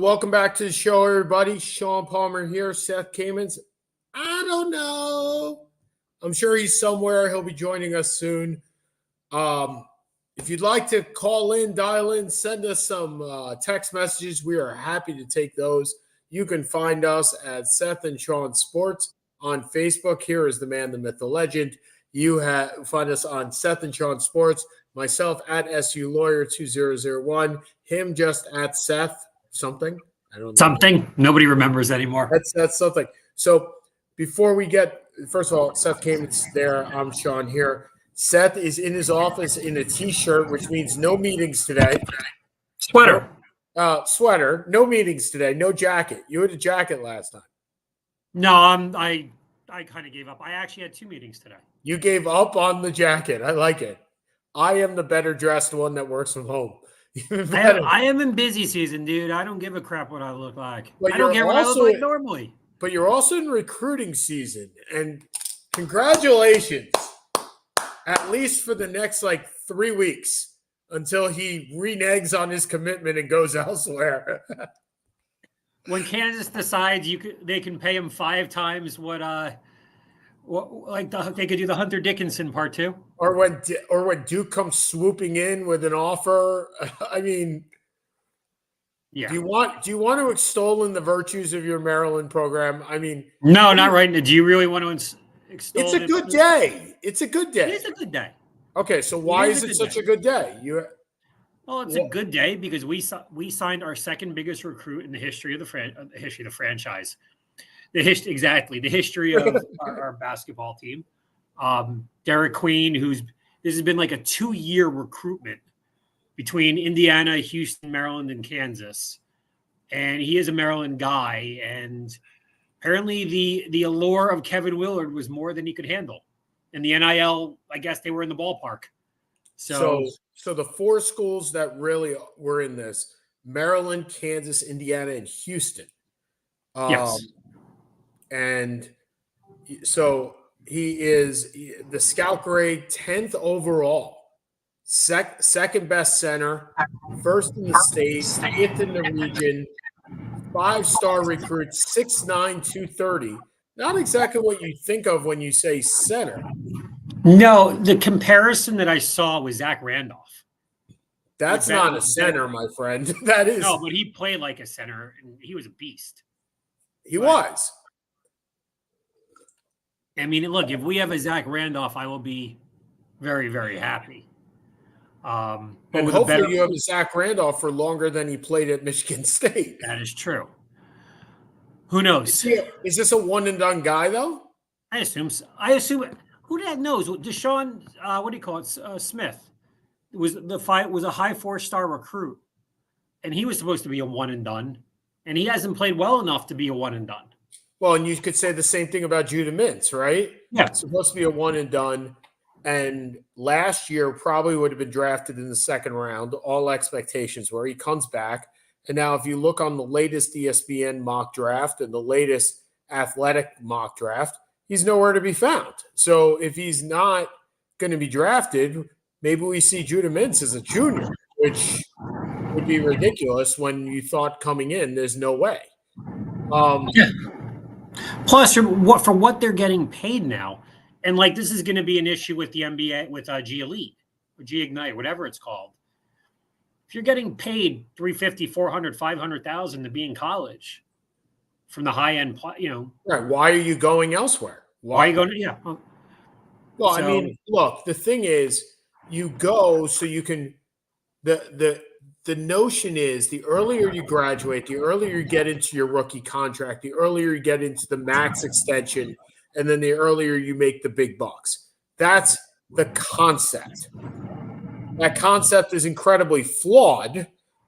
welcome back to the show, everybody. Sean Palmer here. Seth Kamens. I don't know. I'm sure he's somewhere. He'll be joining us soon. If you'd like to call in, dial in, send us some text messages. We are happy to take those. You can find us at Seth and Sean Sports on Facebook. Here is the man, the myth, the legend. You find us on Seth and Sean Sports. Myself at SU Lawyer 2001. Him just at Seth something. I don't know. Something nobody remembers anymore. That's something. So before we get, first of all, Seth Kamens there. I'm Sean here. Seth is in his office in a t-shirt, which means no meetings today. Sweater. Sweater. No meetings today. No jacket. You had a jacket last time. No, I kind of gave up. I actually had 2 meetings today. You gave up on the jacket. I like it. I am the better dressed one that works from home. I am in busy season, dude. I don't give a crap what I look like. But I don't care what I look like normally. But you're also in recruiting season, and congratulations, at least for the next 3 weeks until he reneges on his commitment and goes elsewhere. When Kansas decides they can pay him 5 times what they could do the Hunter Dickinson part 2, or when Duke comes swooping in with an offer. I mean, yeah. Do you want to extol in the virtues of your Maryland program? I mean, no, not right now. Do you really want to extol? It's a good day. It's a good day. It is a good day. Okay, so why is it such a good day? It's a good day because we signed our second biggest recruit in the history of the franchise. The history of our basketball team. Derek Queen, this has been like a 2-year recruitment between Indiana, Houston, Maryland, and Kansas. And he is a Maryland guy. And apparently the allure of Kevin Willard was more than he could handle. And the NIL, I guess they were in the ballpark. So the 4 schools that really were in this: Maryland, Kansas, Indiana, and Houston. Yes. And so he is the scout grade 10th overall, second best center, first in the state, 8th in the region, 5-star recruit, 6'9", 230. Not exactly what you think of when you say center. No, the comparison that I saw was Zach Randolph. That's not a center, my friend. That is no, but he played like a center, and he was a beast. He was. I mean, look, if we have a Zach Randolph, I will be very, very happy. And hopefully you have a Zach Randolph for longer than he played at Michigan State. That is true. Who knows? Is this a one-and-done guy, though? I assume so. Who the heck knows? Deshaun, what do you call it? Smith was a high 4-star recruit, and he was supposed to be a one-and-done, and he hasn't played well enough to be a one-and-done. Well, and you could say the same thing about Judah Mintz, right? Yeah. It's supposed to be a one-and-done, and last year probably would have been drafted in the 2nd round. All expectations were he comes back. And now if you look on the latest ESPN mock draft and the latest athletic mock draft, he's nowhere to be found. So if he's not going to be drafted, maybe we see Judah Mintz as a junior, which would be ridiculous when you thought coming in, there's no way. Yeah. Plus, for what they're getting paid now, and this is going to be an issue with the NBA, with G Elite or G Ignite, whatever it's called. If you're getting paid $350,000, $400,000, $500,000 to be in college from the high end, right? Why are you going elsewhere? Why are you going? Yeah. Well, I mean, look, the thing is, you go so you can. The notion is the earlier you graduate, the earlier you get into your rookie contract, the earlier you get into the max extension, and then the earlier you make the big bucks. That's the concept. That concept is incredibly flawed,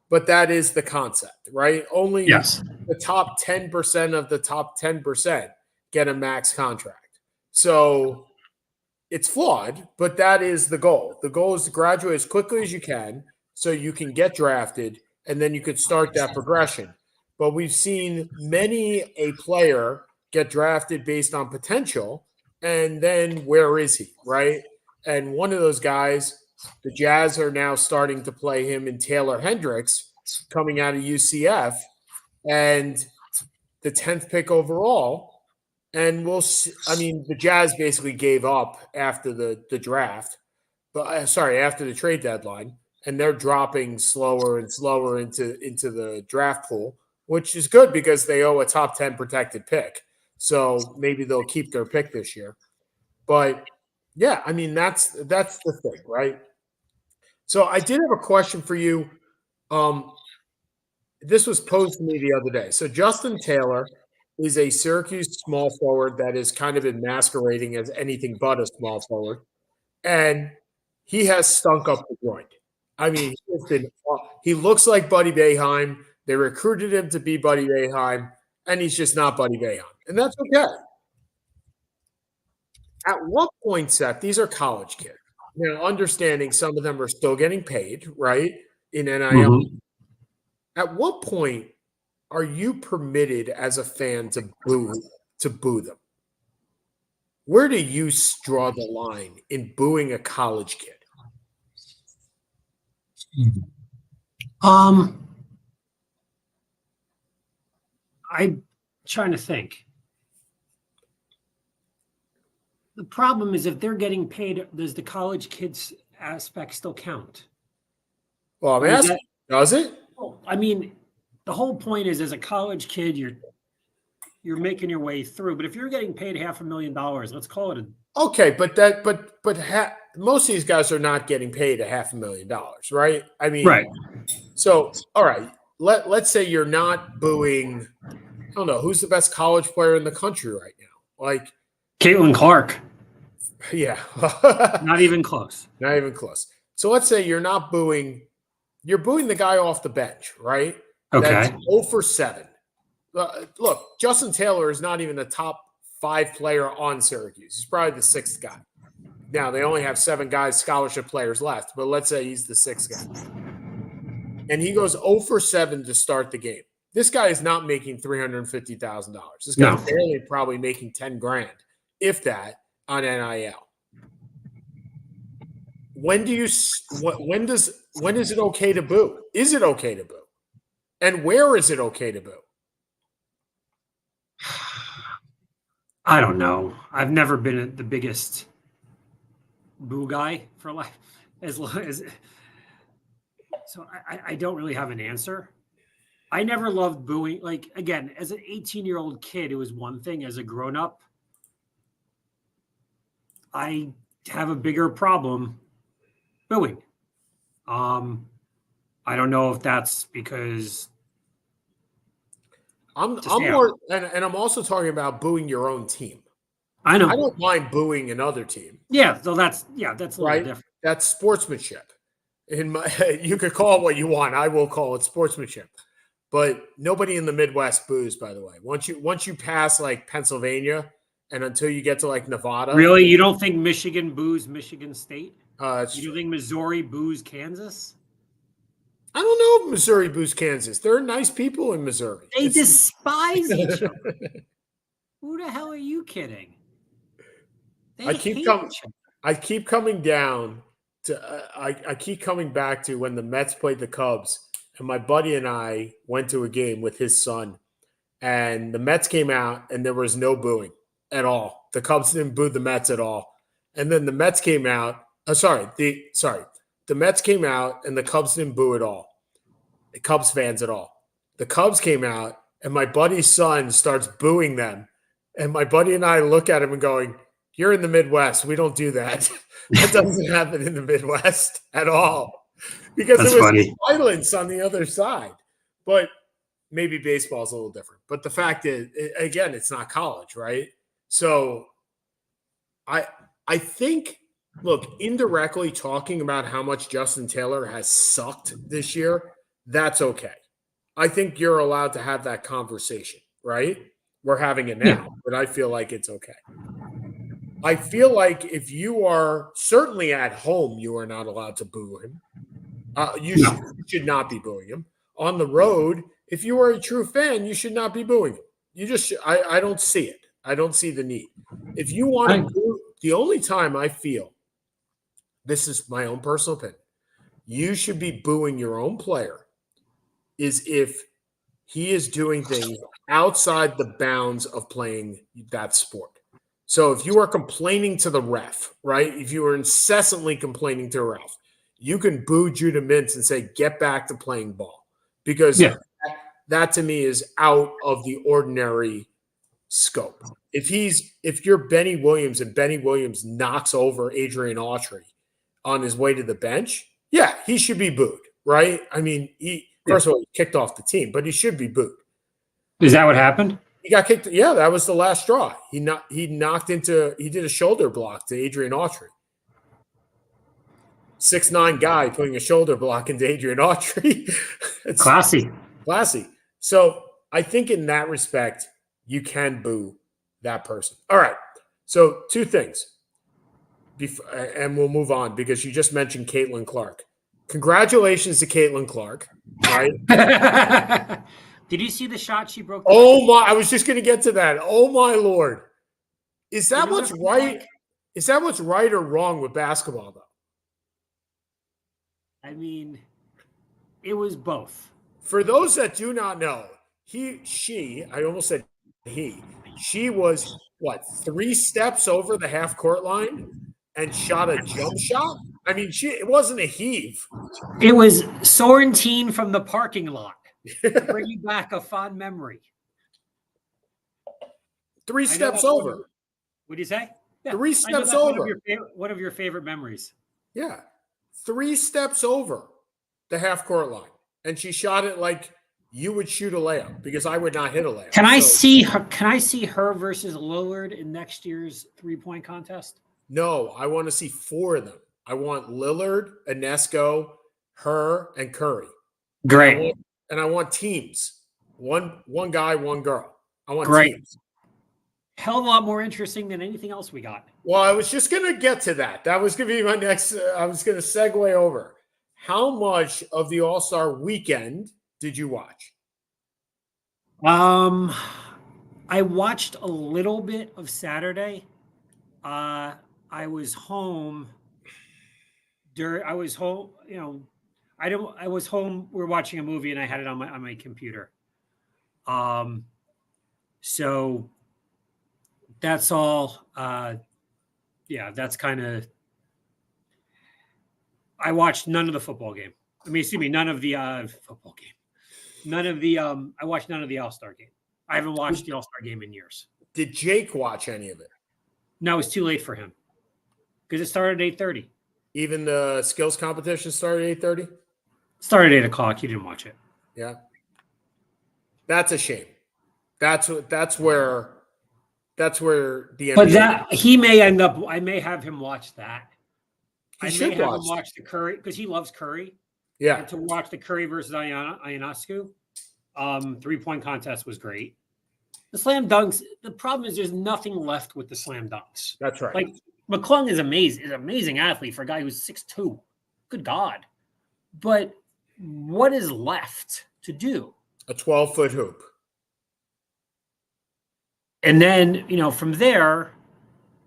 but that is the concept, right? Only the top 10% of the top 10% get a max contract. So it's flawed, but that is the goal. The goal is to graduate as quickly as you can, so you can get drafted, and then you could start that progression. But we've seen many a player get drafted based on potential, and then where is he, right? And one of those guys, the Jazz are now starting to play him in Taylor Hendricks coming out of UCF, and the 10th pick overall. And we'll see. I mean, the Jazz basically gave up after the draft, but after the trade deadline, and they're dropping slower and slower into the draft pool, which is good because they owe a top 10 protected pick. So maybe they'll keep their pick this year. But yeah, I mean that's the thing, right? So I did have a question for you. This was posed to me the other day. So Justin Taylor is a Syracuse small forward that is kind of been masquerading as anything but a small forward, and he has stunk up the joint. I mean, he looks like Buddy Boeheim. They recruited him to be Buddy Boeheim, and he's just not Buddy Boeheim, and that's okay. At what point, Seth? These are college kids. Understanding some of them are still getting paid, right? In NIL. Mm-hmm. At what point are you permitted as a fan to boo them? Where do you draw the line in booing a college kid? I'm trying to think. The problem is if they're getting paid, does the college kids aspect still count? Well, I'm asking, does it? Well, I mean, the whole point is as a college kid, you're making your way through. But if you're getting paid $500,000, let's call it okay. But most of these guys are not getting paid $500,000, right? I mean, right. So, all right, let's say you're not booing. I don't know who's the best college player in the country right now. Like Caitlin Clark. Yeah, not even close. Not even close. So let's say you're not booing. You're booing the guy off the bench, right? Okay. That's 0 for 7. Look, Justin Taylor is not even the top 5 player on Syracuse. He's probably the 6th guy. Now, they only have 7 guys, scholarship players left, but let's say he's the 6th guy. And he goes 0 for 7 to start the game. This guy is not making $350,000. This guy's barely probably making $10,000, if that, on NIL. When is it okay to boo? Is it okay to boo? And where is it okay to boo? I don't know. I've never been the biggest boo guy for life. So I don't really have an answer. I never loved booing. Like, again, as an 18-year-old kid, it was one thing. As a grown-up, I have a bigger problem booing. I don't know if that's because I'm more, and I'm also talking about booing your own team. I know. I don't mind booing another team. Yeah, so that's a little different. That's sportsmanship. You could call it what you want. I will call it sportsmanship. But nobody in the Midwest boos, by the way. Once you pass like Pennsylvania and until you get to like Nevada. Really? You don't think Michigan boos Michigan State? You don't think Missouri boos Kansas? I don't know if Missouri boos Kansas. There are nice people in Missouri. They despise each other. Who the hell are you kidding? I keep coming down to I keep coming back to when the Mets played the Cubs, and my buddy and I went to a game with his son, and the Mets came out and there was no booing at all. The Cubs didn't boo the Mets at all. And then the Mets came out. The Mets came out and the Cubs didn't boo at all. The Cubs fans at all. The Cubs came out and my buddy's son starts booing them. And my buddy and I look at him and going, "You're in the Midwest. We don't do that. That doesn't happen in the Midwest at all." Because there was violence on the other side. But maybe baseball is a little different. But the fact is, again, it's not college, right? So I think, look, indirectly talking about how much Justin Taylor has sucked this year, that's okay. I think you're allowed to have that conversation, right? We're having it now, but I feel like it's okay. I feel like if you are certainly at home, you are not allowed to boo him. You should not be booing him. On the road, if you are a true fan, you should not be booing him. You just I don't see it. I don't see the need. If you want to boo, the only time I feel, this is my own personal opinion, you should be booing your own player is if he is doing things outside the bounds of playing that sport. So if you are complaining to the ref, right? If you are incessantly complaining to a ref, you can boo Judah Mintz and say, get back to playing ball. Because that to me is out of the ordinary scope. If you're Benny Williams and Benny Williams knocks over Adrian Autry on his way to the bench, yeah, he should be booed, right? I mean, first of all, he kicked off the team, but he should be booed. Is that what happened? He got kicked. Yeah, that was the last straw. He did a shoulder block to Adrian Autry. 6'9" guy putting a shoulder block into Adrian Autry. It's classy. So I think in that respect, you can boo that person. All right. So 2 things. And we'll move on because you just mentioned Caitlin Clark. Congratulations to Caitlin Clark. Right? Did you see the shot she broke? Oh my! I was just going to get to that. Oh my Lord! Is that what's right? Is that what's right or wrong with basketball, though? I mean, it was both. For those that do not know, I almost said she was what 3 steps over the half court line and shot a jump shot. I mean, it wasn't a heave. It was Sorrentine from the parking lot. Bring you back a fond memory. 3 steps over. What do you say? Yeah, 3 steps over. One of your favorite memories. Yeah. 3 steps over the half court line. And she shot it like you would shoot a layup because I would not hit a layup. Can I see her versus Lillard in next year's 3-point contest? No, I want to see 4 of them. I want Lillard, Ionesco, her, and Curry. Great. And I want teams. One guy, one girl. I want teams. Hell of a lot more interesting than anything else we got. Well, I was just going to get to that. That was going to be my next. I was going to segue over. How much of the All-Star weekend did you watch? I watched a little bit of Saturday. I was home. I was home. I was home. We were watching a movie, and I had it on my computer. So that's all. That's kind of. I watched none of the football game. None of the football game. I watched none of the All-Star game. I haven't watched the All-Star game in years. Did Jake watch any of it? No, it was too late for him because it started at 8:30. Even the skills competition started at 8:30? Started at 8 o'clock. You didn't watch it. Yeah. That's a shame. That's where the NBA. But he may end up. I may have him watch that. He should may have him watch the Curry because he loves Curry. Yeah. And to watch the Curry versus Ionescu 3-point contest was great. The slam dunks. The problem is there's nothing left with the slam dunks. That's right. Like McClung is amazing. Is an amazing athlete for a guy who's 6'2". Good God. But what is left to do? A 12-foot hoop. And then, from there,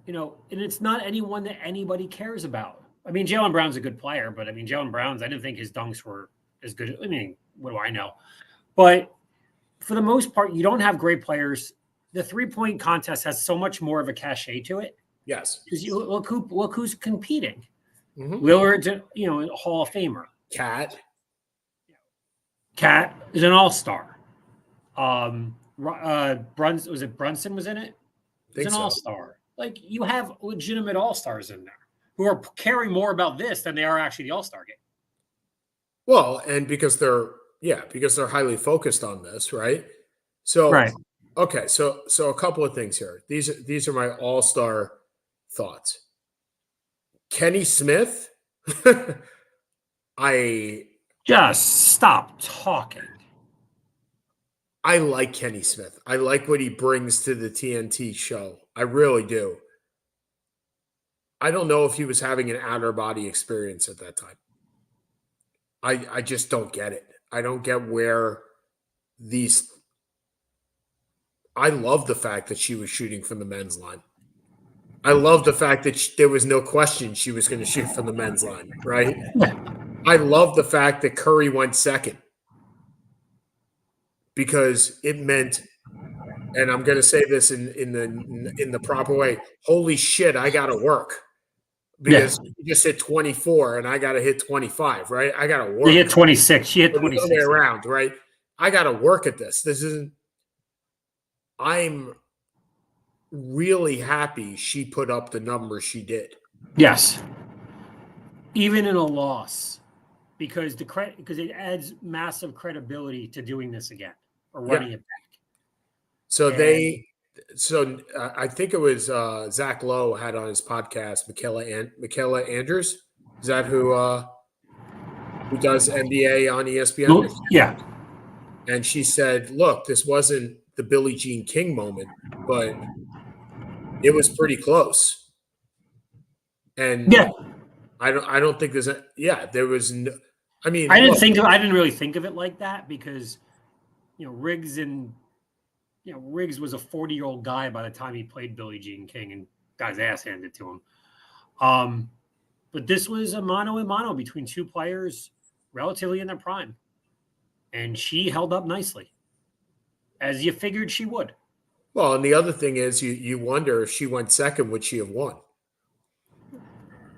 and it's not anyone that anybody cares about. I mean, Jaylen Brown's a good player, but Jaylen Brown's, I didn't think his dunks were as good. What do I know? But for the most part, you don't have great players. The 3-point contest has so much more of a cachet to it. Yes. Because look who's competing. Mm-hmm. Willard's, a Hall of Famer. Cat is an all-star. Brunson was in it? He's an all-star. Like, you have legitimate all-stars in there who are caring more about this than they are actually the all-star game. Well, and because they're highly focused on this, right? So, right. Okay, so a couple of things here. These are my all-star thoughts. Kenny Smith, just stop talking. I like Kenny Smith. I like what he brings to the TNT show. I really do. I don't know if he was having an outer body experience at that time. I just don't get it. I don't get where these. I love the fact that she was shooting from the men's line. I love the fact that there was no question she was going to shoot from the men's line, right? I love the fact that Curry went second. because it meant, and I'm going to say this in the proper way. Holy shit, I got to work because you just hit 24 and I got to hit 25, right? I got to work. You hit 26. She hit or 26. the other way around, right? I got to work at this. This isn't. I'm really happy she put up the numbers she did. Yes. Even in a loss, because it adds massive credibility to doing this again or running it back. So I think it was Zach Lowe had on his podcast Michaela Andrews. Is that who does NBA on ESPN? Yeah. And she said, "Look, this wasn't the Billie Jean King moment, but it was pretty close." And I don't think there's there was no. I mean, I didn't really think of it like that because Riggs was a 40-year-old guy by the time he played Billie Jean King and got his ass handed to him. But this was a mano a mano between two players relatively in their prime. And she held up nicely, as you figured she would. Well, and the other thing is you wonder if she went second, would she have won?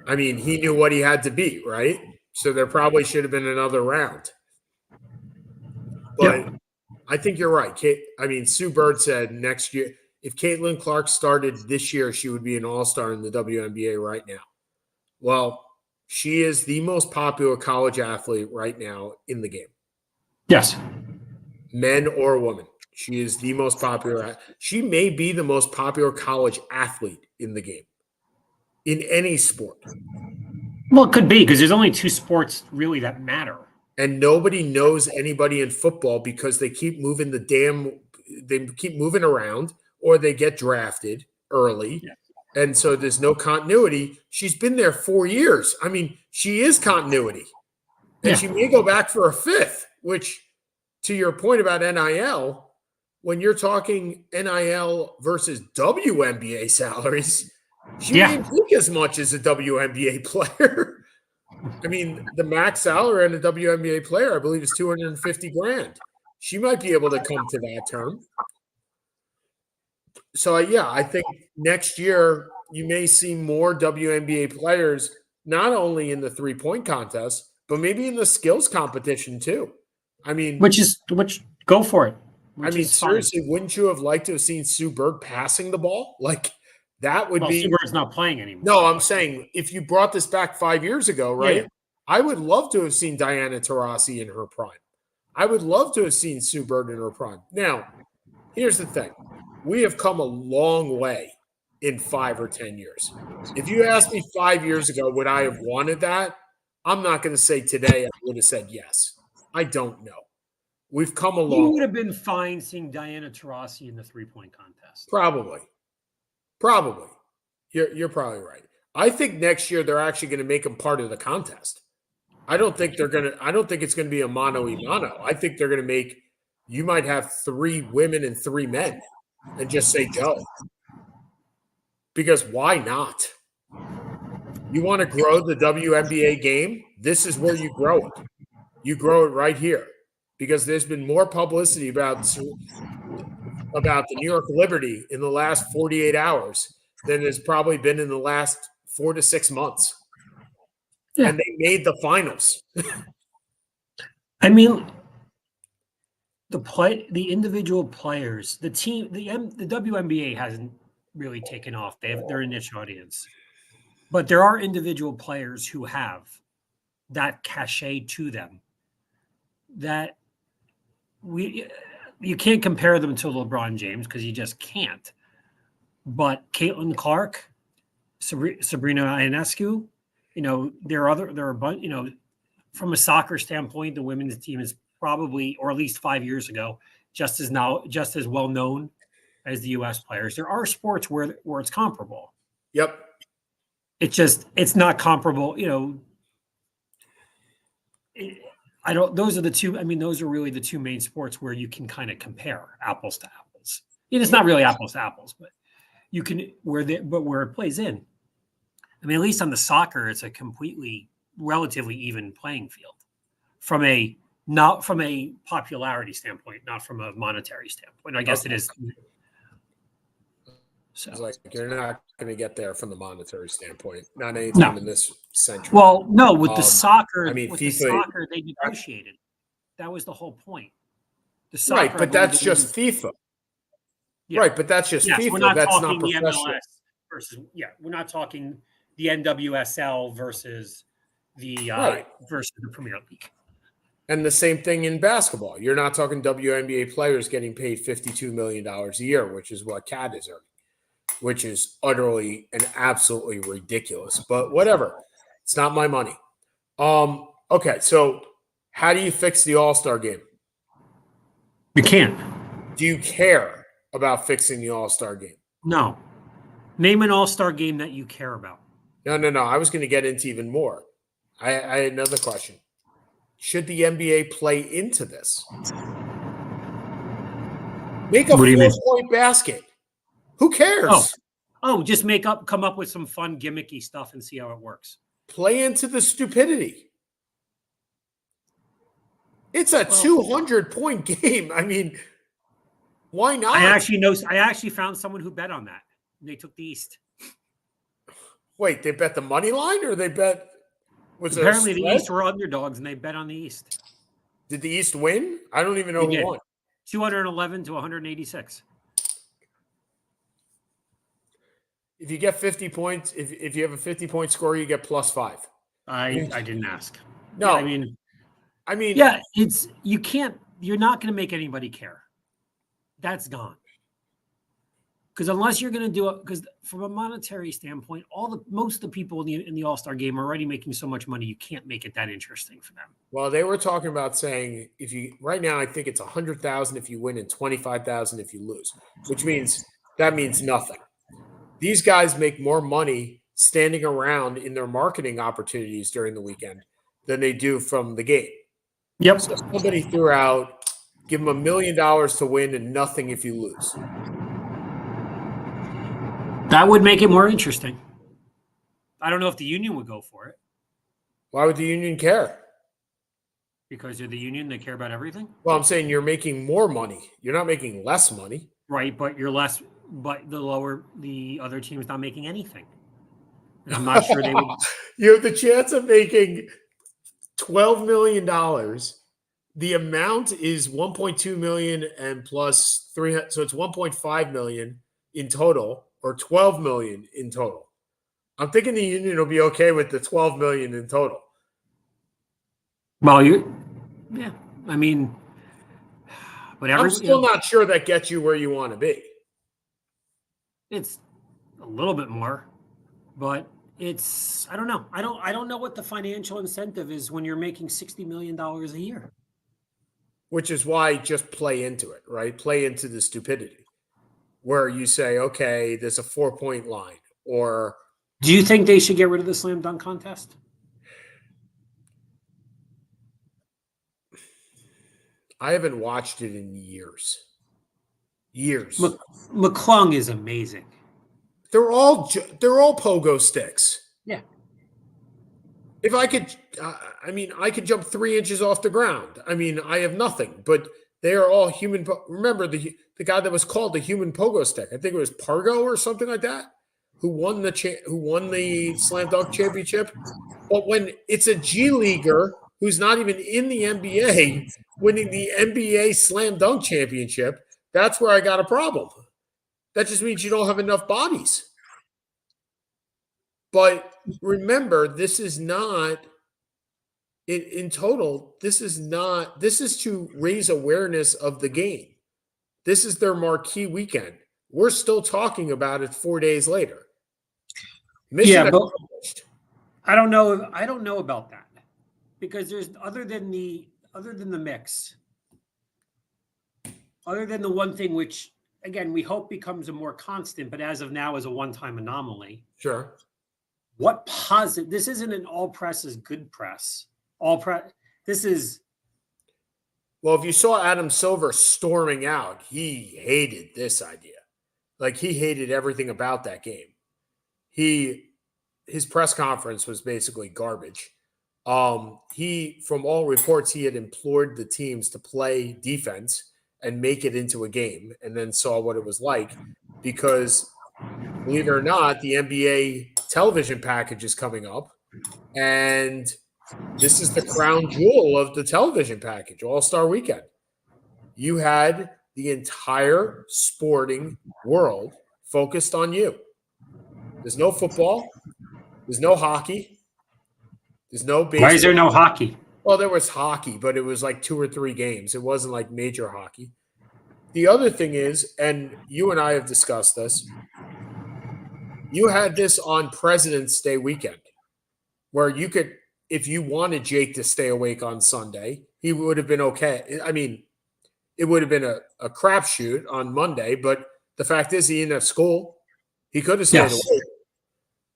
I mean, he knew what he had to beat, right? So there probably should have been another round. But I think you're right. Sue Bird said next year, if Caitlin Clark started this year, she would be an all-star in the WNBA right now. Well, she is the most popular college athlete right now in the game. Yes. Men or women. She is the most popular. She may be the most popular college athlete in the game. In any sport. Well, it could be because there's only two sports really that matter. And nobody knows anybody in football because they keep moving they keep moving around or they get drafted early. Yeah. And so there's no continuity. She's been there 4 years. I mean, she is continuity. And she may go back for a fifth, which to your point about NIL, when you're talking NIL versus WNBA salaries, she didn't make as much as a WNBA player. I mean, the max salary on a WNBA player, I believe, is $250,000. She might be able to come to that term. So, I think next year you may see more WNBA players, not only in the three-point contest, but maybe in the skills competition too. I mean, which go for it. Seriously, wouldn't you have liked to have seen Sue Bird passing the ball? Like that would be. Sue Bird's not playing anymore. No, I'm saying if you brought this back 5 years ago, right? Yeah. I would love to have seen Diana Taurasi in her prime. I would love to have seen Sue Bird in her prime. Now, here's the thing. We have come a long way in 5 or 10 years. If you asked me 5 years ago, would I have wanted that? I'm not going to say today I would have said yes. I don't know. We've come a long way. You would have been fine seeing Diana Taurasi in the three-point contest. Probably. You're probably right. I think next year they're actually going to make them part of the contest. I don't think it's going to be a mano a mano. I think they're going to make, you might have 3 women and 3 men and just say go. Because why not? You want to grow the WNBA game? This is where you grow it. You grow it right here. Because there's been more publicity about the New York Liberty in the last 48 hours than there's probably been in the last 4 to 6 months. Yeah. And they made the finals. I mean, the individual players, the team, the WNBA hasn't really taken off. They're a niche audience. But there are individual players who have that cachet to them that you can't compare them to LeBron James because you just can't. But Caitlin Clark, Sabrina Ionescu, there are a bunch. From a soccer standpoint, the women's team is probably, or at least 5 years ago, just as well known as the U.S. players. There are sports where it's comparable. Yep. It's not comparable. Those are the two. I mean, those are really the two main sports where you can kind of compare apples to apples. It's not really apples to apples, but you can where it plays in. I mean, at least on the soccer, it's a completely, relatively even playing field from a not from a popularity standpoint, not from a monetary standpoint. I guess it is. So it's like you're not going to get there from the monetary standpoint, not anytime in this century. Well, no, with the soccer, I mean, with FIFA, the soccer, they negotiated. That was the whole point. The soccer, right, but that's just FIFA. Yeah. Right, but that's just FIFA. We're not that's talking not professional. The MLS versus we're not talking the NWSL versus the versus the Premier League. And the same thing in basketball. You're not talking WNBA players getting paid $52 million a year, which is what Cat is earning, which is utterly and absolutely ridiculous. But whatever. It's not my money. Okay, so how do you fix the All-Star game? You can't. Do you care about fixing the All-Star game? No. Name an All-Star game that you care about. No. I was going to get into even more. I had another question. Should the NBA play into this? Make a 4-point basket. Who cares? Just come up with some fun gimmicky stuff and see how it works. Play into the stupidity. It's a 200-point game. I mean, why not? I actually found someone who bet on that. They took the East. Wait, they bet the money line or they bet? Apparently the East were underdogs and they bet on the East. Did the East win? I don't even know who won. 211 to 186. If you get 50 points, if you have a 50-point score, you get +5. I didn't ask. No, I mean, yeah, you're not going to make anybody care. That's gone. Because unless you're going to do it, because from a monetary standpoint, most of the people in the All-Star game are already making so much money, you can't make it that interesting for them. Well, they were talking about saying right now, I think it's 100,000 if you win and 25,000 if you lose, which means that means nothing. These guys make more money standing around in their marketing opportunities during the weekend than they do from the game. Yep. So somebody threw out, give them $1 million to win and nothing if you lose. That would make it more interesting. I don't know if the union would go for it. Why would the union care? Because they're the union, they care about everything. Well, I'm saying you're making more money. You're not making less money. Right, but you're less. But the other team is not making anything. And I'm not sure they would. You have the chance of making $12 million. The amount is $1.2 million and plus 300, so it's $1.5 million in total, or $12 million in total. I'm thinking the union will be okay with the $12 million in total. Well, yeah. I mean, whatever. I'm still not sure that gets you where you want to be. It's a little bit more, but I don't know. I don't know what the financial incentive is when you're making $60 million a year. Which is why just play into it, right? Play into the stupidity where you say, okay, there's a 4-point line. Or do you think they should get rid of the slam dunk contest? I haven't watched it in years. McClung is amazing. They're all pogo sticks. Yeah. If I could, I could jump 3 inches off the ground. I mean, I have nothing, but they are all human. Remember the guy that was called the human pogo stick? I think it was Pargo or something like that, who won the slam dunk championship. But when it's a G leaguer who's not even in the NBA winning the NBA slam dunk championship, that's where I got a problem. That just means you don't have enough bodies. But remember, this is not in total. This is to raise awareness of the game. This is their marquee weekend. We're still talking about it 4 days later. Mission but I don't know. I don't know about that because there's other than the mix, other than the one thing which, again, we hope becomes a more constant, but as of now is a one-time anomaly. Sure. What positive? This isn't an all press is good press. All press. This is. Well, if you saw Adam Silver storming out, he hated this idea. Like he hated everything about that game. His press conference was basically garbage. From all reports, he had implored the teams to play defense and make it into a game, and then saw what it was like. Because, believe it or not, the NBA television package is coming up, and this is the crown jewel of the television package, All-Star Weekend. You had the entire sporting world focused on you. There's no football. There's no hockey. There's no baseball. Why is there no hockey? Well, there was hockey, but it was like 2 or 3 games. It wasn't like major hockey. The other thing is, and you and I have discussed this, you had this on President's Day weekend where you could, if you wanted Jake to stay awake on Sunday, he would have been okay. I mean, it would have been a crapshoot on Monday, but the fact is he didn't have school. He could have stayed awake.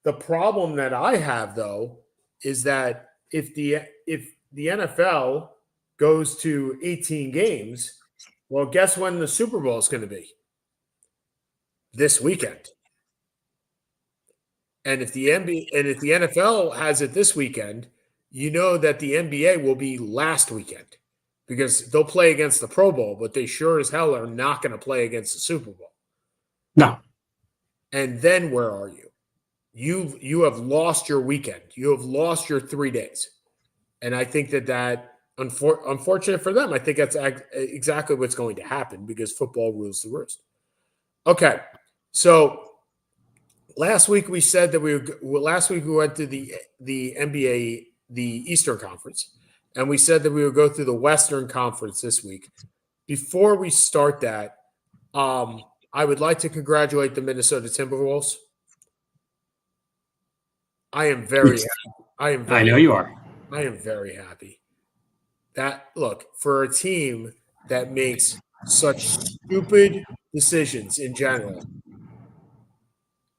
The problem that I have, though, is that if the NFL goes to 18 games, well, guess when the Super Bowl is going to be? This weekend. And if the NFL has it this weekend, you know that the NBA will be last weekend because they'll play against the Pro Bowl, but they sure as hell are not going to play against the Super Bowl. No. And then where are you? You have lost your weekend. You have lost your 3 days. And I think that unfortunate for them, I think that's exactly what's going to happen because football rules the roost. Okay, so last week we said that we went to the NBA, the Eastern Conference, and we said that we would go through the Western Conference this week. Before we start that, I would like to congratulate the Minnesota Timberwolves. I am very happy. I know you are. I am very happy. That look, for a team that makes such stupid decisions in general,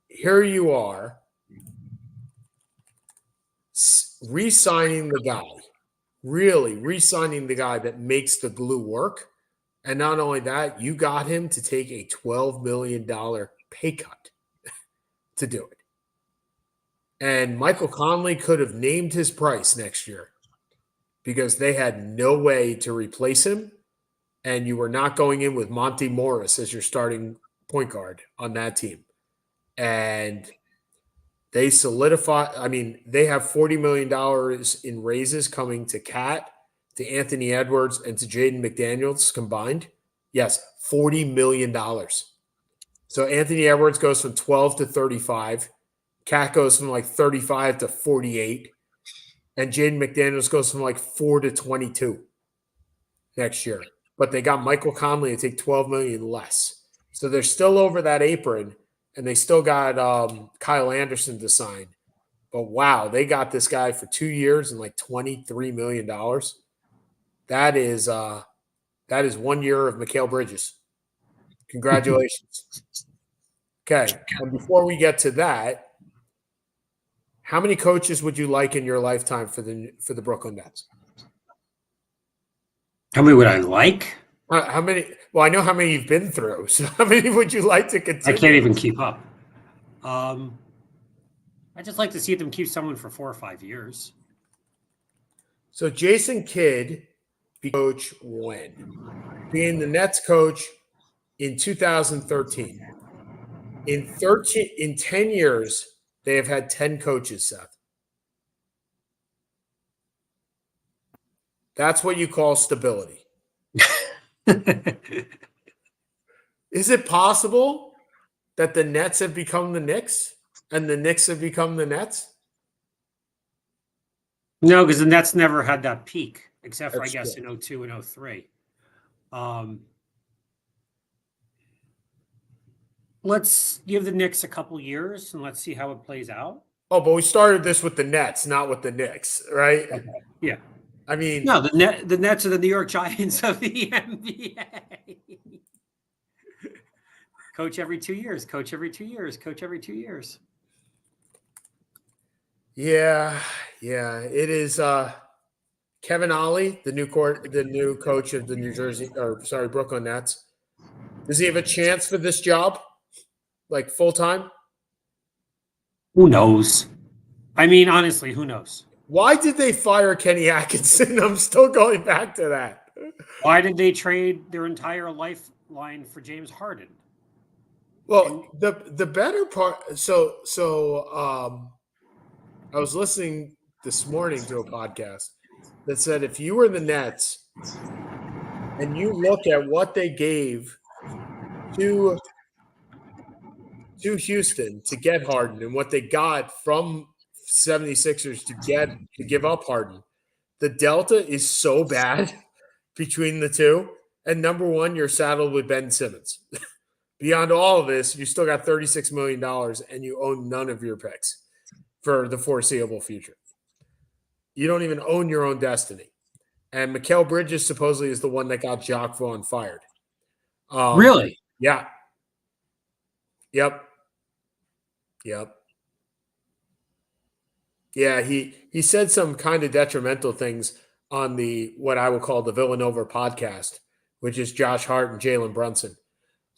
here you are re-signing the guy, really re-signing the guy that makes the glue work. And not only that, you got him to take a $12 million pay cut to do it. And Michael Conley could have named his price next year because they had no way to replace him. And you were not going in with Monty Morris as your starting point guard on that team. And they solidify. I mean, they have $40 million in raises coming to Cat, to Anthony Edwards, and to Jaden McDaniels combined. Yes, $40 million. So Anthony Edwards goes from 12 to 35. Cat goes from like 35 to 48. And Jaden McDaniels goes from like 4 to 22 next year. But they got Michael Conley to take $12 million less. So they're still over that apron. And they still got Kyle Anderson to sign. But wow, they got this guy for 2 years and like $23 million. That is 1 year of Mikal Bridges. Congratulations. Okay, and before we get to that, how many coaches would you like in your lifetime for the Brooklyn Nets? How many would I like? How many? Well, I know how many you've been through. So how many would you like to continue? I can't even keep up. I just like to see them keep someone for 4 or 5 years. So Jason Kidd became coach when? Being the Nets coach in 2013. In 10 years, they have had 10 coaches, Seth. That's what you call stability. Is it possible that the Nets have become the Knicks and the Knicks have become the Nets? No, because the Nets never had that peak, except for, That's I guess, true. in 02 and 03. Let's give the Knicks a couple years and let's see how it plays out. Oh, but we started this with the Nets, not with the Knicks, right? Okay. Yeah. I mean, no, the Nets are the New York Giants of the NBA. Coach every 2 years. Coach every 2 years. Coach every 2 years. Yeah. It is Kevin Ollie, the new coach of the Brooklyn Nets. Does he have a chance for this job? Like full time? Who knows? I mean, honestly, who knows? Why did they fire Kenny Atkinson? I'm still going back to that. Why did they trade their entire lifeline for James Harden? Well, the better part. So I was listening this morning to a podcast that said if you were the Nets and you look at what they gave to Houston to get Harden and what they got from 76ers to give up Harden, the delta is so bad between the two. And number one, you're saddled with Ben Simmons. Beyond all of this, you still got $36 million and you own none of your picks for the foreseeable future. You don't even own your own destiny. And Mikal Bridges supposedly is the one that got Jacques Vaughn fired. Really? Yeah. Yep. Yeah, he said some kind of detrimental things on what I will call the Villanova podcast, which is Josh Hart and Jalen Brunson.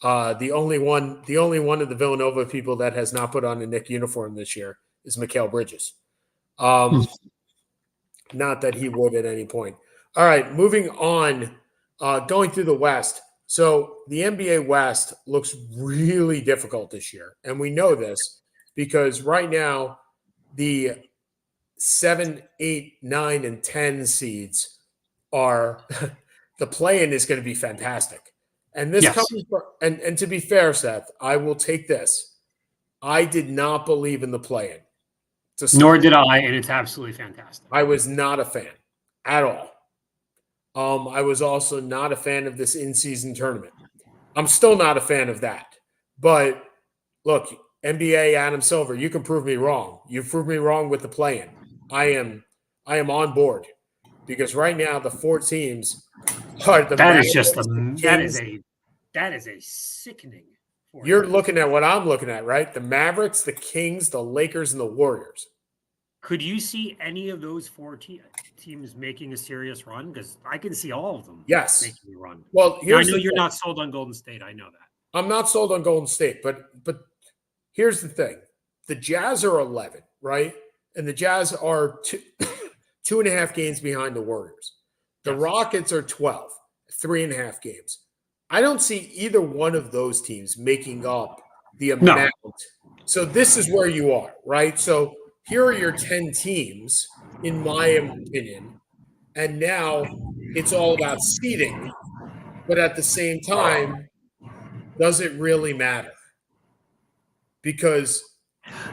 The only one of the Villanova people that has not put on a Knick uniform this year is Mikal Bridges. Not that he would at any point. All right, moving on, going through the West. So the NBA West looks really difficult this year, and we know this because right now the 7, 8, 9, and 10 seeds are the play-in is going to be fantastic. And this comes from, and to be fair, Seth, I will take this. I did not believe in the play-in. Nor did I, and it's absolutely fantastic. I was not a fan at all. I was also not a fan of this in-season tournament. I'm still not a fan of that. But look, NBA Adam Silver, you can prove me wrong. You proved me wrong with the play-in. I am on board because right now the 4 teams are the that is a sickening. You're looking at what I'm looking at, right? The Mavericks, the Kings, the Lakers, and the Warriors. Could you see any of those 4 teams making a serious run? Because I can see all of them. Yes, making a run. Well, I know you're not sold on Golden State. I know that. I'm not sold on Golden State, but here's the thing: the Jazz are 11, right? And the Jazz are 2.5 games behind the Warriors. The Rockets are 12, 3.5 games. I don't see either one of those teams making up the amount. No. So this is where you are, right? So here are your 10 teams, in my opinion. And now it's all about seeding. But at the same time, does it really matter? Because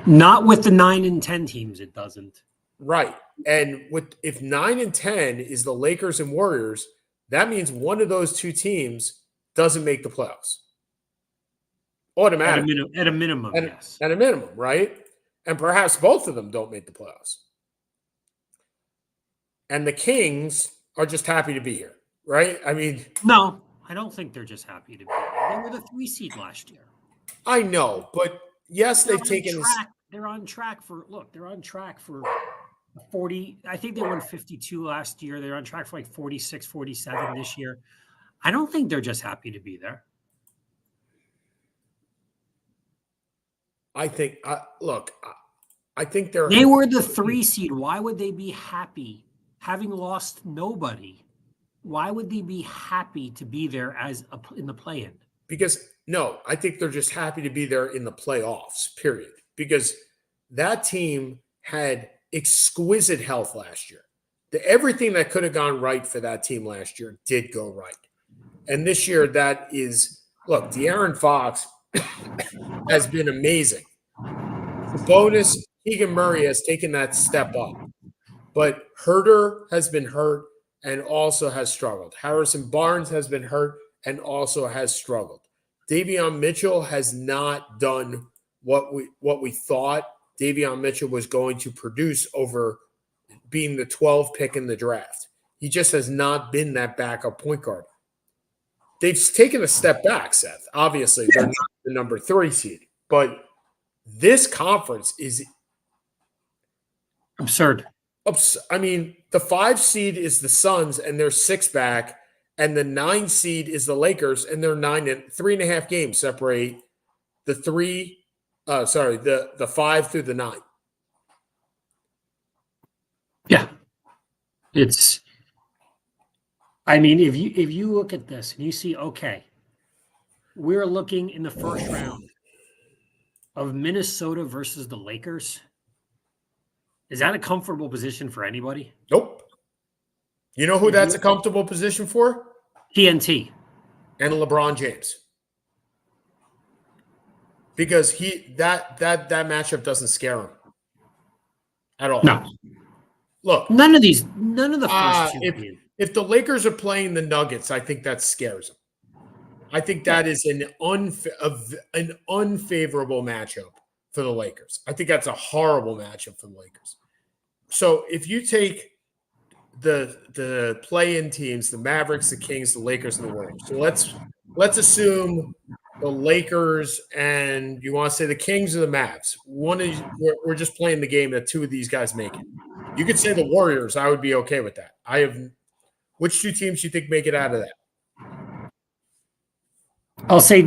not with the 9 and 10 teams, it doesn't. Right. And if 9 and 10 is the Lakers and Warriors, that means one of those 2 teams doesn't make the playoffs. Automatically. At a minimum, yes. At a minimum, right? And perhaps both of them don't make the playoffs. And the Kings are just happy to be here, right? I mean, no, I don't think they're just happy to be here. They were the 3 seed last year. I know, but yes, they're on track for 40. I think they won 52 last year. They're on track for like 46, 47 this year. I don't think they're just happy to be there. I think, I think they were the 3 seed. Why would they be happy having lost nobody? Why would they be happy to be there in the play-in? Because no, I think they're just happy to be there in the playoffs, period. Because that team had exquisite health last year. Everything that could have gone right for that team last year did go right. And this year, De'Aaron Fox has been amazing. Sabonis, Keegan Murray has taken that step up. But Herter has been hurt and also has struggled. Harrison Barnes has been hurt and also has struggled. Davion Mitchell has not done what we thought Davion Mitchell was going to produce over being the 12th pick in the draft. He just has not been that backup point guard. They've taken a step back, Seth. Obviously, they're not the number 3 seed. But this conference is absurd. I mean, the 5 seed is the Suns, and they're 6 back. And the 9 seed is the Lakers, and they're 9 and 3.5 games separate the 5 through the 9. Yeah. It's, I mean, if you look at this and you see, okay, we're looking in the first round of Minnesota versus the Lakers. Is that a comfortable position for anybody? Nope. You know who If that's you a comfortable position for? TNT. And LeBron James. Because that matchup doesn't scare him at all. No. Look, None of the first two. If the Lakers are playing the Nuggets, I think that scares them. I think that is an unfavorable matchup for the Lakers. I think that's a horrible matchup for the Lakers. So if you take the play-in teams, the Mavericks, the Kings, the Lakers, and the Warriors. So let's assume the Lakers and you want to say the Kings or the Mavs. One is we're just playing the game that two of these guys make it. You could say the Warriors. I would be okay with that. Which two teams do you think make it out of that? I'll say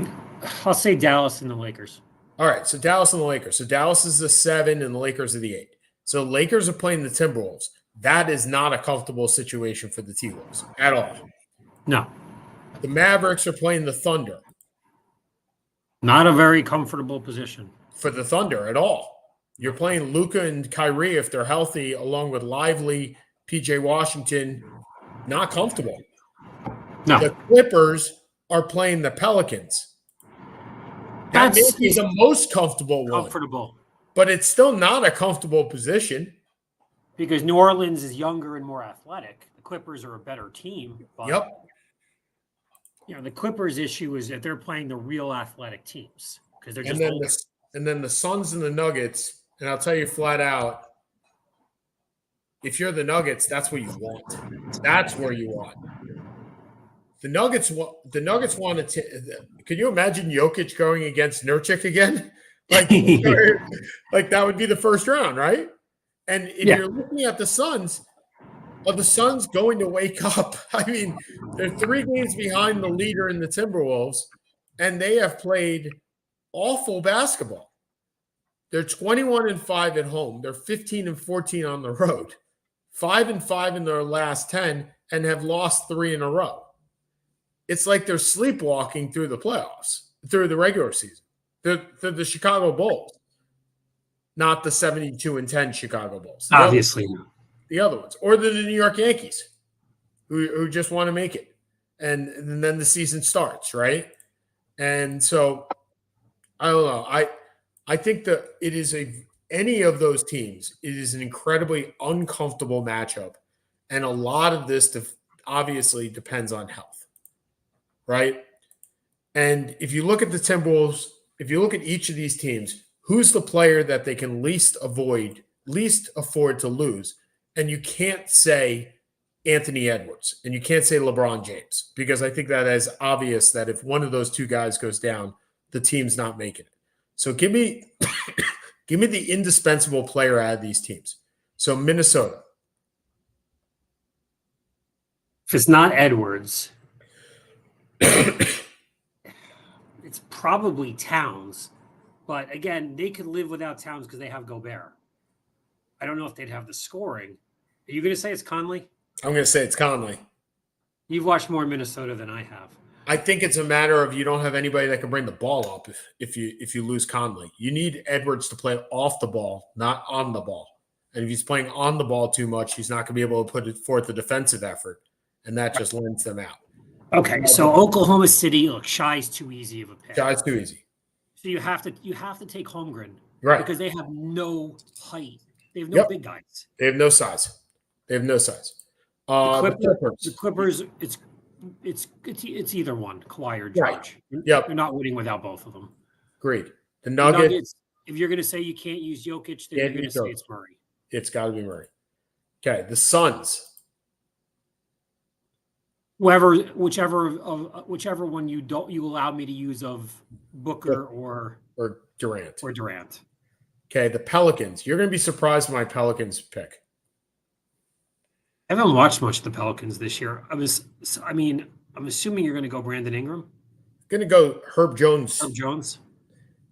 Dallas and the Lakers. All right, so Dallas and the Lakers. So Dallas is the 7 and the Lakers are the 8. So Lakers are playing the Timberwolves. That is not a comfortable situation for the T-Wolves at all. No. The Mavericks are playing the Thunder. Not a very comfortable position. For the Thunder at all. You're playing Luka and Kyrie if they're healthy, along with Lively, PJ Washington. Not comfortable. No. The Clippers are playing the Pelicans. That may be the most comfortable one. But it's still not a comfortable position. Because New Orleans is younger and more athletic. The Clippers are a better team. But, yep. The Clippers' issue is that they're playing the real athletic teams. Because they're just and then the Suns and the Nuggets, and I'll tell you flat out, if you're the Nuggets, that's what you want. That's where you want. The Nuggets wanted to. Can you imagine Jokic going against Nurkic again? Like that would be the first round, right? And if you're looking at the Suns, are the Suns going to wake up? I mean, they're 3 games behind the leader in the Timberwolves, and they have played awful basketball. They're 21-5 at home. They're 15-14 on the road. 5-5 in their last 10 and have lost 3 in a row. It's like they're sleepwalking through the playoffs, through the regular season. They're the Chicago Bulls, not the 72-10 Chicago Bulls. Obviously. The other ones. Or the New York Yankees, who just want to make it. And then the season starts, right? And so, I don't know. I think that it is any of those teams, it is an incredibly uncomfortable matchup. And a lot of this obviously depends on health, right? And if you look at the Timberwolves, if you look at each of these teams, who's the player that they can least afford to lose? And you can't say Anthony Edwards and you can't say LeBron James, because I think that is obvious that if one of those two guys goes down, the team's not making it. So give me the indispensable player out of these teams. So Minnesota. If it's not Edwards, it's probably Towns. But again, they could live without Towns because they have Gobert. I don't know if they'd have the scoring. Are you going to say it's Conley? I'm going to say it's Conley. You've watched more Minnesota than I have. I think it's a matter of you don't have anybody that can bring the ball up if you lose Conley. You need Edwards to play off the ball, not on the ball. And if he's playing on the ball too much, he's not going to be able to put forth a defensive effort, and that just lends them out. Okay, so Oklahoma City, look, Shy's too easy of a pick. Shy's too easy. So you have to take Holmgren, right? Because they have no height. They have no big guys. They have no size. The Clippers, it's either one, Kawhi or George. Right. Yep. They're not winning without both of them. Agreed. The Nuggets. If you're going to say you can't use Jokic, then you're going to say it's Murray. It's got to be Murray. Okay. The Suns. Whichever one you allow me to use of Booker or Durant. Okay, the Pelicans. You're going to be surprised by my Pelicans pick. I haven't watched much of the Pelicans this year. I'm assuming you're going to go Brandon Ingram. Going to go Herb Jones.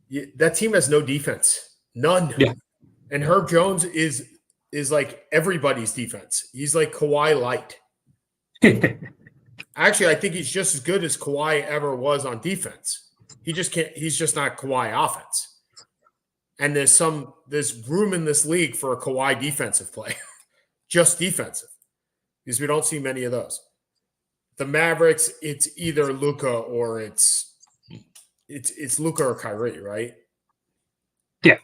Yeah, that team has no defense. None. Yeah. And Herb Jones is is like everybody's defense. He's like Kawhi light. Actually, I think he's just as good as Kawhi ever was on defense. He just can't. He's just not Kawhi offense. And there's room in this league for a Kawhi defensive play, just defensive, because we don't see many of those. The Mavericks, it's either Luka or it's Luka or Kyrie, right? Yeah.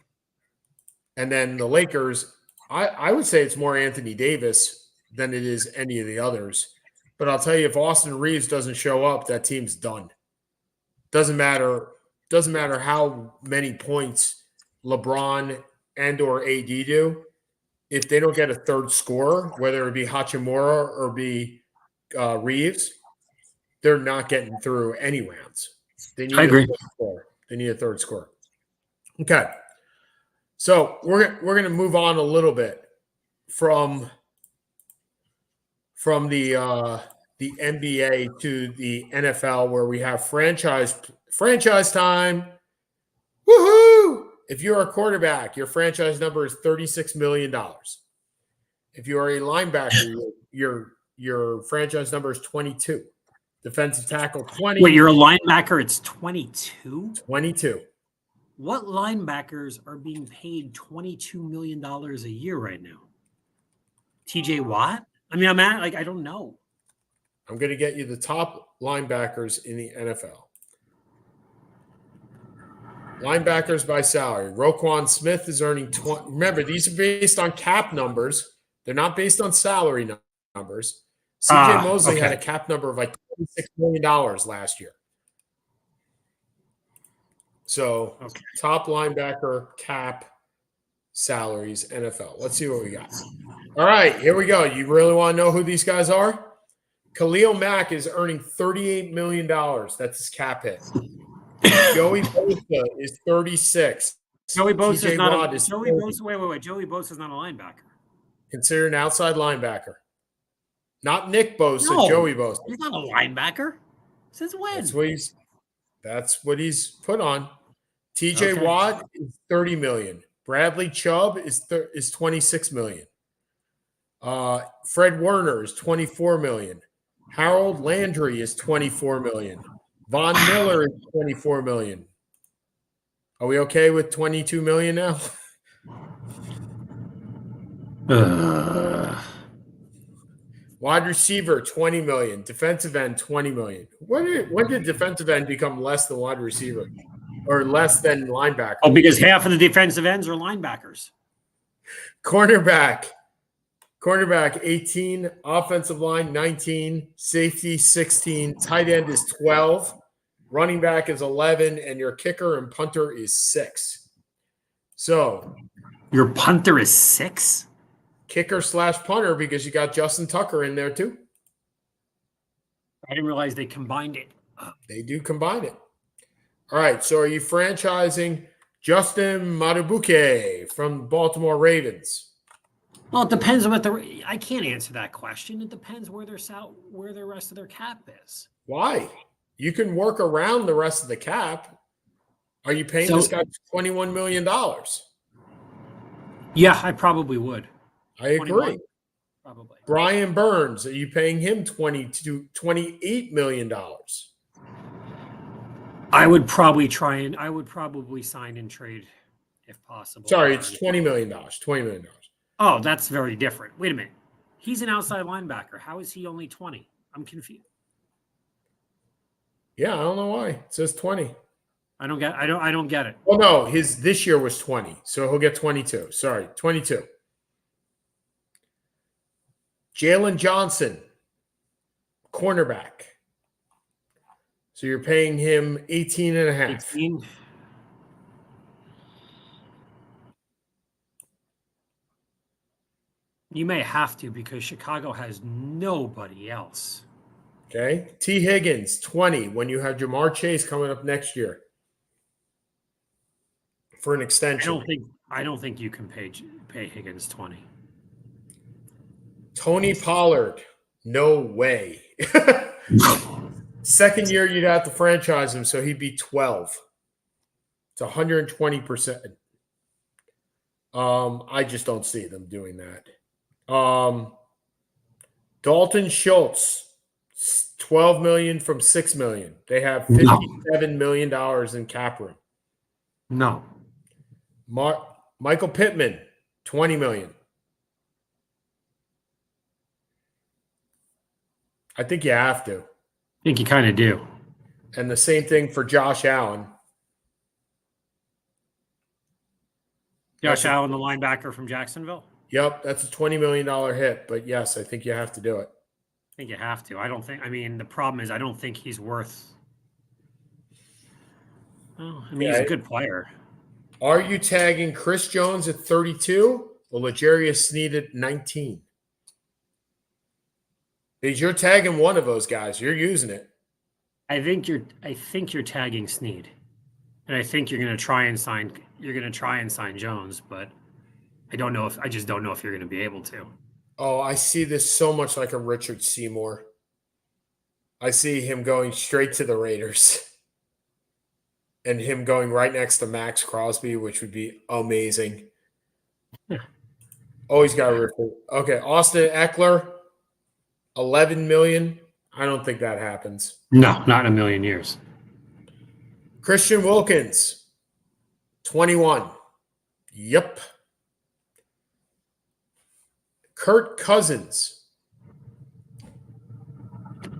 And then the Lakers, I would say it's more Anthony Davis than it is any of the others. But I'll tell you, if Austin Reeves doesn't show up, that team's done. Doesn't matter how many points LeBron and or AD do. If they don't get a third scorer, whether it be Hachimura or be Reeves, they're not getting through any rounds. They need I agree. A third scorer. They need a third scorer. Okay. So we're going to move on a little bit from the NBA to the NFL, where we have franchise time. Woohoo! If you're a quarterback, your franchise number is $36 million. If you are a linebacker, your franchise number is 22. Defensive tackle, 20. Wait, you're a linebacker, it's 22? 22. What linebackers are being paid $22 million a year right now? TJ Watt? I mean, I don't know. I'm going to get you the top linebackers in the NFL. Linebackers by salary. Roquan Smith is earning 20. Remember, these are based on cap numbers. They're not based on salary numbers. CJ Mosley had a cap number of like $26 million last year. So, top linebacker cap salaries, NFL. Let's see what we got. All right, here we go. You really want to know who these guys are? Khalil Mack is earning $38 million. That's his cap hit. Joey Bosa is 36. Joey Bosa is not a Joey Bosa. Wait. Joey Bosa is not a linebacker. Considered an outside linebacker. Not Nick Bosa, No, Joey Bosa. He's not a linebacker. Since when? That's what he's put on. TJ Watt is $30 million. Bradley Chubb is $26 million. Fred Warner is $24 million. Harold Landry is $24 million. Von Miller is $24 million. Are we okay with $22 million now? Wide receiver, $20 million. Defensive end, $20 million. When did defensive end become less than wide receiver or less than linebacker? Oh, because half of the defensive ends are linebackers. Cornerback, 18. Offensive line, 19. Safety, 16. Tight end is 12. Running back is 11. And your kicker and punter is 6. So your punter is 6? Kicker/punter, because you got Justin Tucker in there too. I didn't realize they combined it. They do combine it. All right. So are you franchising Justin Madubuike from Baltimore Ravens? Well, it depends on I can't answer that question. It depends where the rest of their cap is. Why? You can work around the rest of the cap. Are you paying this guy $21 million? Yeah, I probably would. I agree. Probably. Brian Burns, are you paying him $28 million? I would probably sign and trade if possible. Sorry, it's $20 million. $20 million. Oh, that's very different. Wait a minute. He's an outside linebacker. How is he only 20? I'm confused. Yeah, I don't know why. It says 20. I don't get it. Well, no, this year was 20, so he'll get 22. Sorry, 22. Jalen Johnson, cornerback. So you're paying him 18 and a half. 18? You may have to, because Chicago has nobody else. Okay. T. Higgins, 20, when you have Jamar Chase coming up next year for an extension. I don't think you can pay Higgins 20. Tony Pollard, no way. Second year, you'd have to franchise him, so he'd be 12. It's 120%. I just don't see them doing that. Dalton Schultz, 12 million from 6 million. They have $57 million in cap room. No. Michael Pittman, 20 million. I think you have to. I think you kind of do. And the same thing for Josh Allen. Josh Allen, the linebacker from Jacksonville? Yep, that's a $20 million hit. But yes, I think you have to do it. I think you have to. The problem is I don't think he's worth. Well, he's a good player. Are you tagging Chris Jones at 32 or L'Jarius Sneed at 19? Because you're tagging one of those guys. You're using it. I think you're tagging Sneed. And I think you're going to try and sign Jones, but I just don't know if you're going to be able to. Oh, I see this so much like a Richard Seymour. I see him going straight to the Raiders and him going right next to Max Crosby, which would be amazing. Always got to refer. Okay, Austin Eckler, 11 million. I don't think that happens. No, not in a million years. Christian Wilkins, 21. Yep. Kirk Cousins.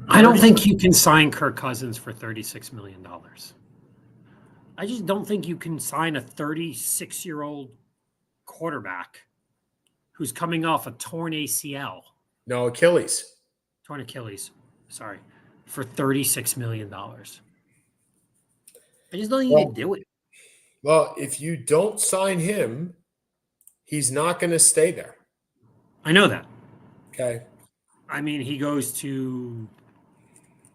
I don't think you can sign Kirk Cousins for $36 million. I just don't think you can sign a 36-year-old quarterback who's coming off a torn ACL. No, Achilles. Torn Achilles, sorry, for $36 million. I just don't think you can do it. Well, if you don't sign him, he's not going to stay there. I know that. Okay. He goes to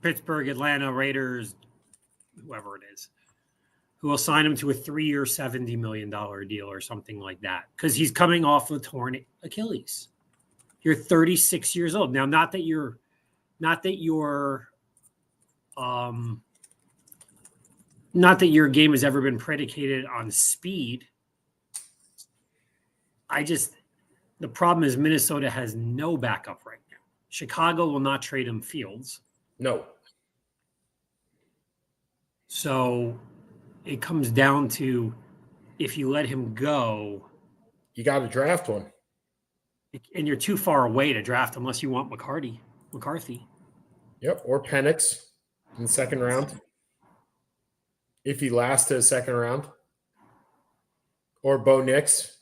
Pittsburgh, Atlanta, Raiders, whoever it is, who will sign him to a 3-year, $70 million deal or something like that because he's coming off of a torn Achilles. You're 36 years old. Now, not that your game has ever been predicated on speed. The problem is Minnesota has no backup right now. Chicago will not trade him Fields. No. So it comes down to if you let him go. You got to draft one. And you're too far away to draft unless you want McCarthy. Yep, or Penix in the second round. If he lasts to the second round. Or Bo Nix.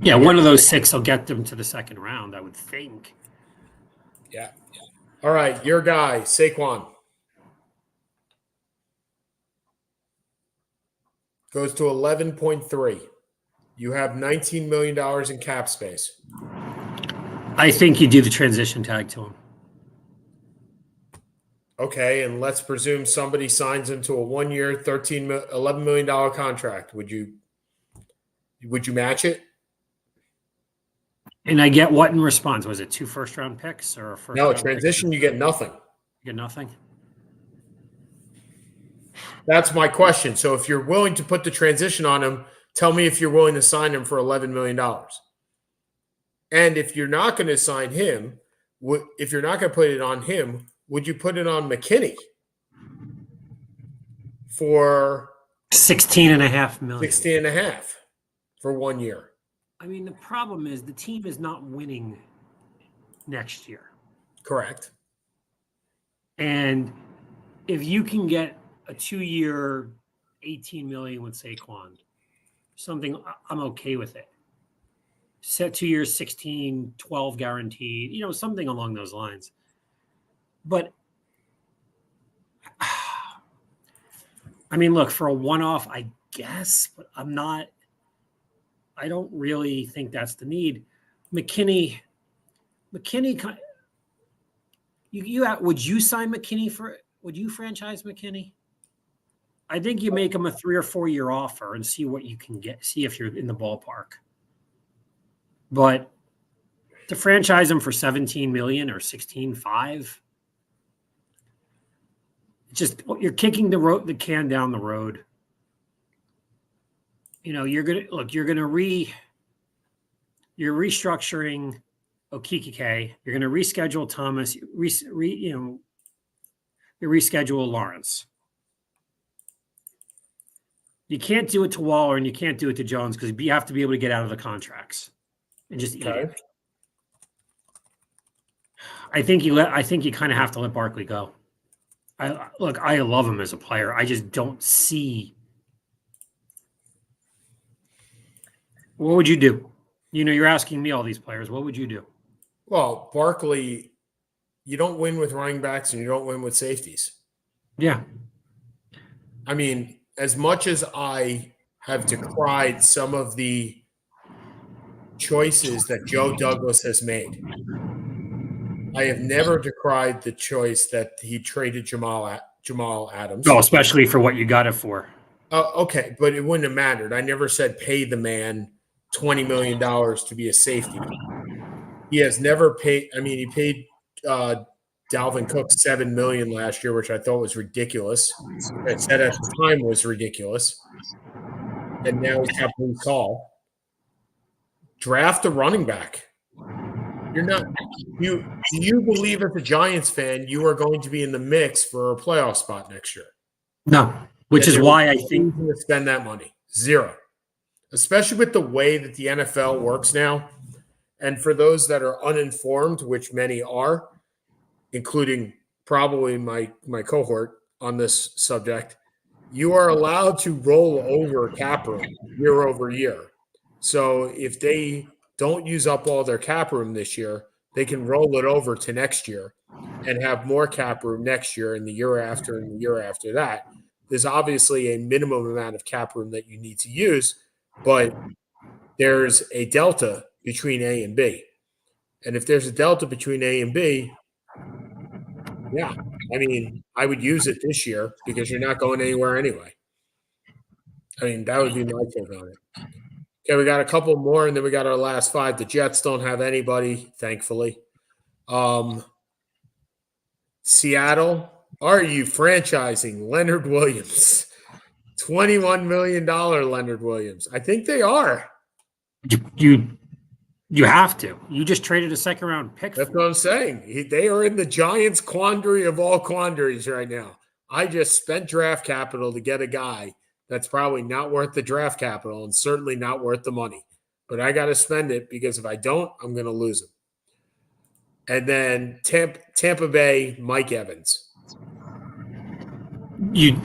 Yeah, one of those 6 will get them to the second round, I would think. Yeah. All right, your guy, Saquon. Goes to 11.3. You have $19 million in cap space. I think you do the transition tag to him. Okay, and let's presume somebody signs him to a 1-year, $11 million contract. Would you match it? And I get what in response? Was it 2 first-round picks or a first? No, transition, you get nothing. You get nothing? That's my question. So if you're willing to put the transition on him, tell me if you're willing to sign him for $11 million. And if you're not going to sign him, if you're not going to put it on him, would you put it on McKinney for $16.5 million? $16.5 for 1 year. The problem is the team is not winning next year. Correct. And if you can get a 2-year, $18 million with Saquon, something, I'm okay with it. Set 2 years, 16, 12 guaranteed, something along those lines. But look, for a one-off, I guess, but I don't really think that's the need. McKinney, would you sign McKinney would you franchise McKinney? I think you make him a 3 or 4 year offer and see what you can get, see if you're in the ballpark. But to franchise him for $17 million or $16.5, you're kicking the can down the road. you're restructuring Okikike. You're going to reschedule Thomas. You reschedule Lawrence. You can't do it to Waller and you can't do it to Jones because you have to be able to get out of the contracts and just eat it. I think you kind of have to let Barkley go. I love him as a player. I just don't see. What would you do? You're asking me all these players. What would you do? Well, Barkley, you don't win with running backs and you don't win with safeties. Yeah. I mean, as much as I have decried some of the choices that Joe Douglas has made, I have never decried the choice that he traded Jamal Adams. Oh, especially for what you got it for. Okay, but it wouldn't have mattered. I never said pay the man $20 million to be a safety. He has never paid. I mean, he paid Dalvin Cook $7 million last year, which I thought was ridiculous. I said at the time was ridiculous. And now he's got Breece Hall. Draft a running back. You're not. Do you believe as a Giants fan you are going to be in the mix for a playoff spot next year? No, which is why I think to spend that money. Zero. Especially with the way that the NFL works now. And for those that are uninformed, which many are, including probably my cohort on this subject, you are allowed to roll over cap room year over year. So if they don't use up all their cap room this year, they can roll it over to next year and have more cap room next year and the year after and the year after that. There's obviously a minimum amount of cap room that you need to use, but there's a delta between A and B. And if there's a delta between A and B, yeah, I mean, I would use it this year because you're not going anywhere anyway. I mean, that would be my take on it. Okay, we got a couple more, and then we got our last five. The Jets don't have anybody, thankfully. Seattle, are you franchising Leonard Williams? $21 million Leonard Williams. I think they are. You have to. You just traded a second-round pick. That's what I'm saying. They are in the Giants' quandary of all quandaries right now. I just spent draft capital to get a guy that's probably not worth the draft capital and certainly not worth the money. But I got to spend it because if I don't, I'm going to lose him. And then Tampa Bay, Mike Evans. You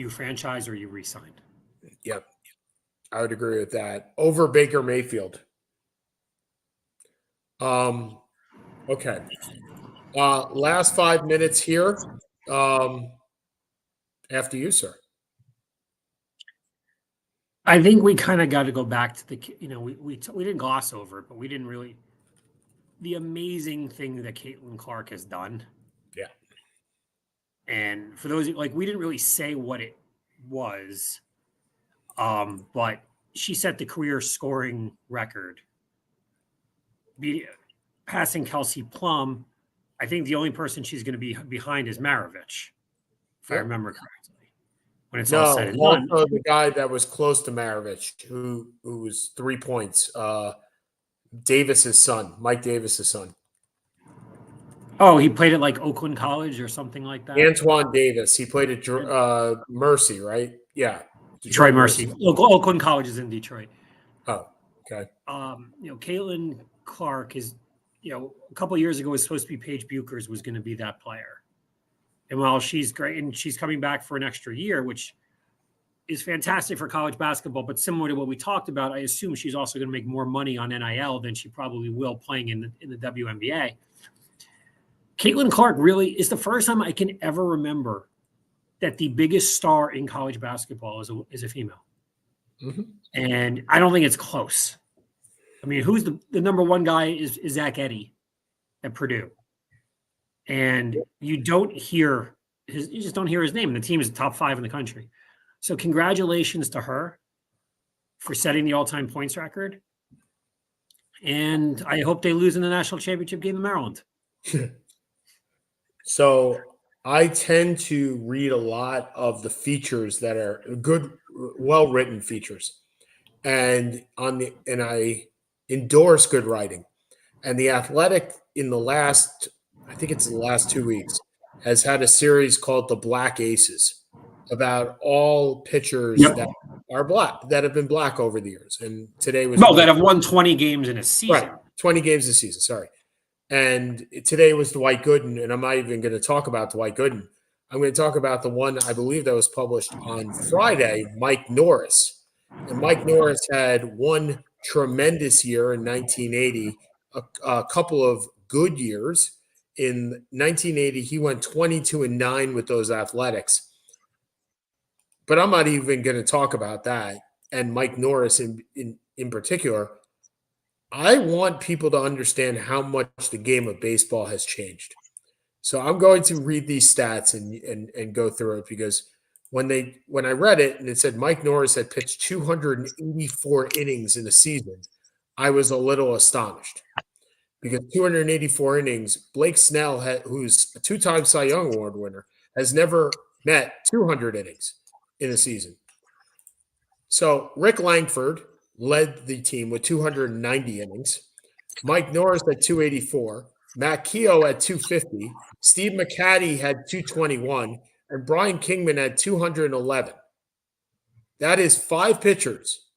franchise or you re-signed. Yep. I would agree with that. Over Baker Mayfield. Okay. Last 5 minutes here. After you, sir. I think we kind of got to go back to we didn't gloss over it, but we didn't really. The amazing thing that Caitlin Clark has done. Yeah. And for those we didn't really say what it was, but she set the career scoring record, passing Kelsey Plum. I think the only person she's going to be behind is Maravich, if I remember correctly. When it's all said and done, the guy that was close to Maravich, who was 3 points, Davis's son, Mike Davis's son. Oh, he played at Oakland College or something like that. Antoine Davis. He played at Mercy, right? Yeah. Detroit Mercy. Oakland College is in Detroit. Oh, okay. Caitlin Clark is, a couple of years ago was supposed to be Paige Buchers was going to be that player. And while she's great and she's coming back for an extra year, which is fantastic for college basketball, but similar to what we talked about, I assume she's also going to make more money on NIL than she probably will playing in the WNBA. Caitlin Clark really is the first time I can ever remember that the biggest star in college basketball is a female. Mm-hmm. And I don't think it's close. I mean, who's the number one guy is Zach Edey at Purdue. And you just don't hear his name. And the team is top 5 in the country. So congratulations to her for setting the all-time points record. And I hope they lose in the national championship game in Maryland. So I tend to read a lot of the features that are good well-written features. And I endorse good writing. And The Athletic in the last 2 weeks, has had a series called The Black Aces about all pitchers that are black, that have been black over the years. And today was that have won 20 games in a season. Right, 20 games a season, sorry. And today was Dwight Gooden, and I'm not even going to talk about Dwight Gooden. I'm going to talk about the one I believe that was published on Friday, Mike Norris. And Mike Norris had one tremendous year in 1980, a couple of good years. In 1980, he went 22-9 with those Athletics. But I'm not even going to talk about that. And Mike Norris in particular, I want people to understand how much the game of baseball has changed. So I'm going to read these stats and go through it, because when I read it and it said Mike Norris had pitched 284 innings in a season, I was a little astonished, because 284 innings, Blake Snell, who's a two-time Cy Young Award winner, has never met 200 innings in a season. So Rick Langford led the team with 290 innings. Mike Norris at 284. Matt Keogh at 250. Steve McCaddy had 221. And Brian Kingman had 211. That is 5 pitchers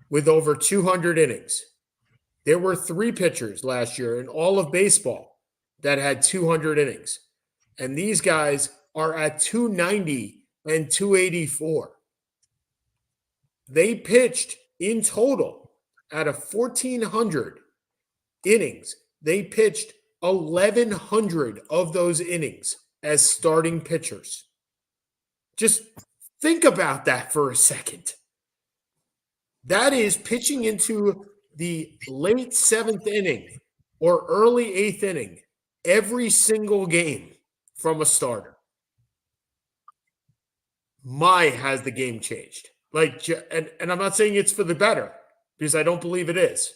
with over 200 innings. There were 3 pitchers last year in all of baseball that had 200 innings. And these guys are at 290 and 284. They pitched in total out of 1,400 innings. They pitched 1,100 of those innings as starting pitchers. Just think about that for a second. That is pitching into the late 7th inning or early 8th inning every single game from a starter. Has the game changed? And I'm not saying it's for the better, because I don't believe it is.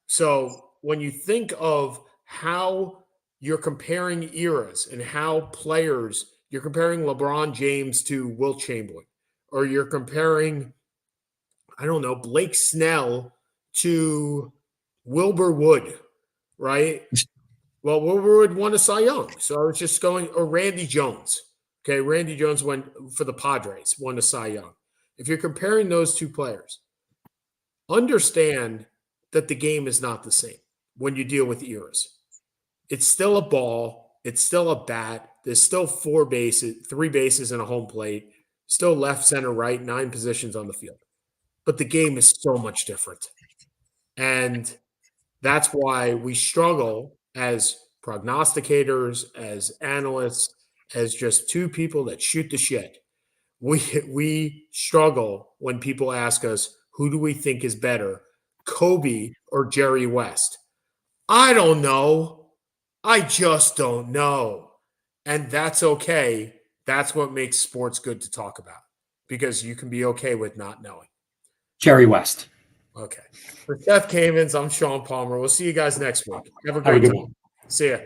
So when you think of how you're comparing eras and how players, you're comparing LeBron James to Wilt Chamberlain, or you're comparing, I don't know, Blake Snell to Wilbur Wood, right? Well, Wilbur Wood won a Cy Young. So I was just going, or Randy Jones. Okay, Randy Jones went for the Padres, won a Cy Young. If you're comparing those two players, understand that the game is not the same when you deal with eras. It's still a ball. It's still a bat. There's still 3 bases and a home plate. Still left, center, right, 9 positions on the field. But the game is so much different. And that's why we struggle as prognosticators, as analysts, as just 2 people that shoot the shit. We struggle when people ask us, who do we think is better, Kobe or Jerry West? I don't know. I just don't know. And that's okay. That's what makes sports good to talk about, because you can be okay with not knowing. Jerry West. Okay. For Seth Cavins, I'm Sean Palmer. We'll see you guys next week. Have a great time. See ya.